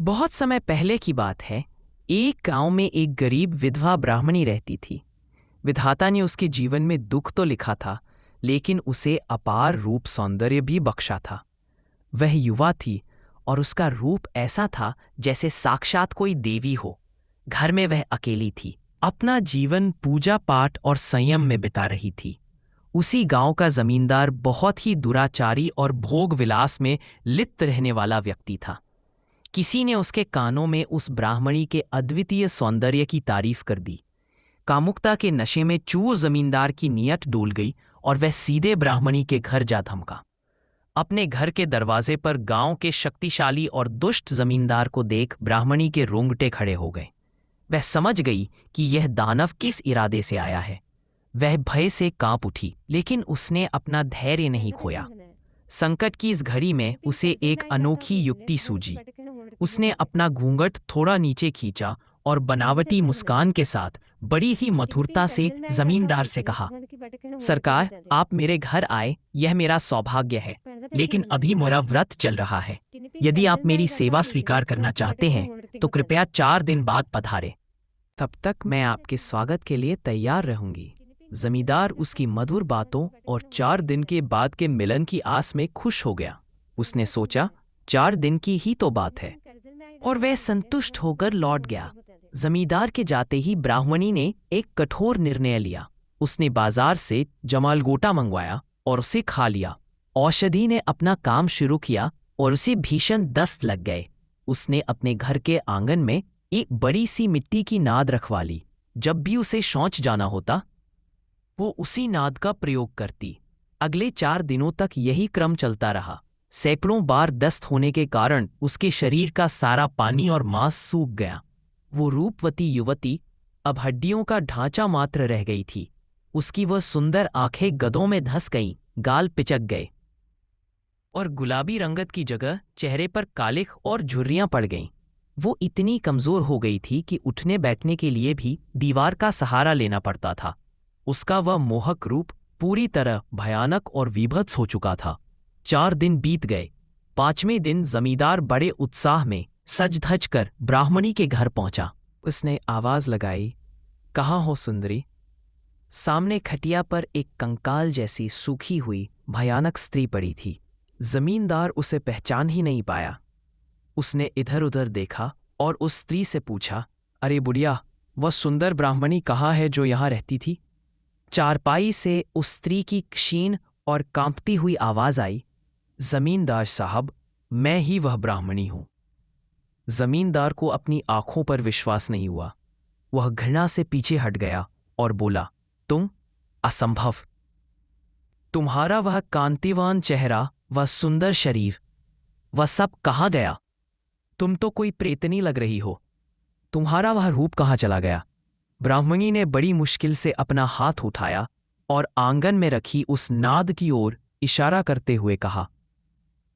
बहुत समय पहले की बात है। एक गांव में एक गरीब विधवा ब्राह्मणी रहती थी। विधाता ने उसके जीवन में दुख तो लिखा था, लेकिन उसे अपार रूप सौंदर्य भी बख्शा था। वह युवा थी और उसका रूप ऐसा था जैसे साक्षात कोई देवी हो। घर में वह अकेली थी, अपना जीवन पूजा पाठ और संयम में बिता रही थी। उसी गांव का जमींदार बहुत ही दुराचारी और भोग विलास में लिप्त रहने वाला व्यक्ति था। किसी ने उसके कानों में उस ब्राह्मणी के अद्वितीय सौंदर्य की तारीफ कर दी। कामुकता के नशे में चूर जमींदार की नीयत डोल गई और वह सीधे ब्राह्मणी के घर जा धमका। अपने घर के दरवाजे पर गांव के शक्तिशाली और दुष्ट जमींदार को देख ब्राह्मणी के रोंगटे खड़े हो गए। वह समझ गई कि यह दानव किस इरादे से आया है। वह भय से कांप उठी, लेकिन उसने अपना धैर्य नहीं खोया। संकट की इस घड़ी में उसे एक अनोखी युक्ति सूझी। उसने अपना घूंघट थोड़ा नीचे खींचा और बनावटी मुस्कान के साथ बड़ी ही मधुरता से जमींदार से कहा, सरकार, आप मेरे घर आए, यह मेरा सौभाग्य है, लेकिन अभी मेरा व्रत चल रहा है। यदि आप मेरी सेवा स्वीकार करना चाहते हैं तो कृपया 4 दिन बाद पधारें। तब तक मैं आपके स्वागत के लिए तैयार रहूंगी। जमींदार उसकी मधुर बातों और 4 दिन के बाद के मिलन की आस में खुश हो गया। उसने सोचा, 4 दिन की ही तो बात है, और वह संतुष्ट होकर लौट गया। जमींदार के जाते ही ब्राह्मणी ने एक कठोर निर्णय लिया। उसने बाजार से जमालगोटा मंगवाया और उसे खा लिया। औषधि ने अपना काम शुरू किया और उसे भीषण दस्त लग गए। उसने अपने घर के आंगन में एक बड़ी सी मिट्टी की नाद रखवा ली। जब भी उसे शौच जाना होता, वो उसी नाद का प्रयोग करती। अगले 4 दिनों तक यही क्रम चलता रहा। सैकड़ों बार दस्त होने के कारण उसके शरीर का सारा पानी और मांस सूख गया। वो रूपवती युवती अब हड्डियों का ढांचा मात्र रह गई थी। उसकी वह सुंदर आंखें गधों में धंस गईं, गाल पिचक गए और गुलाबी रंगत की जगह चेहरे पर कालिख और झुर्रियां पड़ गईं। वो इतनी कमजोर हो गई थी कि उठने बैठने के लिए भी दीवार का सहारा लेना पड़ता था। उसका वह मोहक रूप पूरी तरह भयानक और विभत्स हो चुका था। 4 दिन बीत गए। 5वें दिन जमींदार बड़े उत्साह में सज धज कर ब्राह्मणी के घर पहुंचा। उसने आवाज लगाई, कहाँ हो सुंदरी? सामने खटिया पर एक कंकाल जैसी सूखी हुई भयानक स्त्री पड़ी थी। जमींदार उसे पहचान ही नहीं पाया। उसने इधर उधर देखा और उस स्त्री से पूछा, अरे बुढ़िया, वह सुंदर ब्राह्मणी कहाँ है जो यहाँ रहती थी? चारपाई से उस स्त्री की क्षीण और कांपती हुई आवाज आई, जमींदार साहब, मैं ही वह ब्राह्मणी हूं। जमींदार को अपनी आंखों पर विश्वास नहीं हुआ। वह घृणा से पीछे हट गया और बोला, तुम? असंभव! तुम्हारा वह कांतिवान चेहरा, वह सुंदर शरीर, वह सब कहाँ गया? तुम तो कोई प्रेतनी लग रही हो। तुम्हारा वह रूप कहाँ चला गया? ब्राह्मणी ने बड़ी मुश्किल से अपना हाथ उठाया और आंगन में रखी उस नाद की ओर इशारा करते हुए कहा,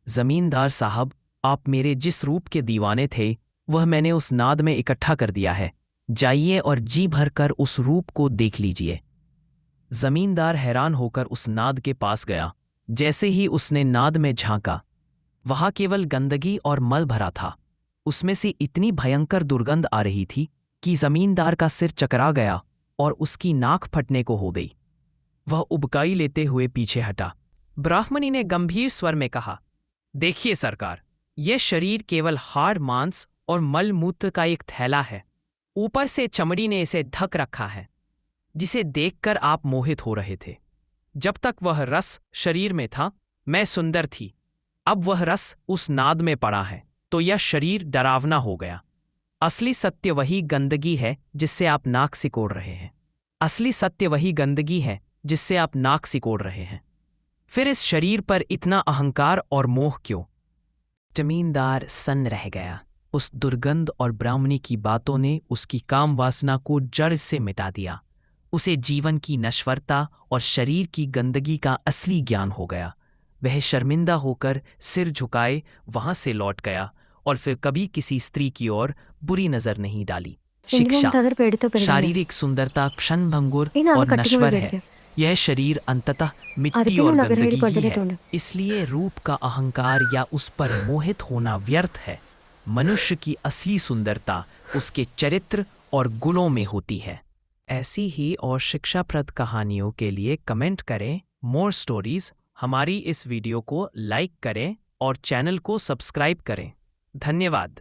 जमींदार साहब, आप मेरे जिस रूप के दीवाने थे वह मैंने उस नाद में इकट्ठा कर दिया है। जाइए और जी भरकर उस रूप को देख लीजिए। जमींदार हैरान होकर उस नाद के पास गया। जैसे ही उसने नाद में झांका, वहां केवल गंदगी और मल भरा था। उसमें से इतनी भयंकर दुर्गंध आ रही थी कि जमींदार का सिर चकरा गया और उसकी नाक फटने को हो गई। वह उबकाई लेते हुए पीछे हटा। ब्राह्मणी ने गंभीर स्वर में कहा, देखिए सरकार, यह शरीर केवल हाड़ मांस और मल मूत्र का एक थैला है। ऊपर से चमड़ी ने इसे ढक रखा है, जिसे देखकर आप मोहित हो रहे थे। जब तक वह रस शरीर में था, मैं सुंदर थी। अब वह रस उस नाद में पड़ा है तो यह शरीर डरावना हो गया। असली सत्य वही गंदगी है जिससे आप नाक सिकोड़ रहे हैं। असली सत्य वही गंदगी है जिससे आप नाक सिकोड़ रहे हैं। फिर इस शरीर पर इतना अहंकार और मोह क्यों? जमींदार सन्न रह गया। उस दुर्गंध और ब्राह्मणी की बातों ने उसकी काम वासना को जड़ से मिटा दिया। उसे जीवन की नश्वरता और शरीर की गंदगी का असली ज्ञान हो गया। वह शर्मिंदा होकर सिर झुकाए वहां से लौट गया और फिर कभी किसी स्त्री की ओर बुरी नजर नहीं डाली। शिक्षा, शारीरिक सुंदरता क्षणभंगुर और नश्वर है। यह शरीर अंततः मिट्टी और गंदगी ही है। इसलिए रूप का अहंकार या उस पर मोहित होना व्यर्थ है। मनुष्य की असली सुंदरता उसके चरित्र और गुणों में होती है। ऐसी ही और शिक्षाप्रद कहानियों के लिए कमेंट करें मोर स्टोरीज। हमारी इस वीडियो को लाइक करें और चैनल को सब्सक्राइब करें। धन्यवाद।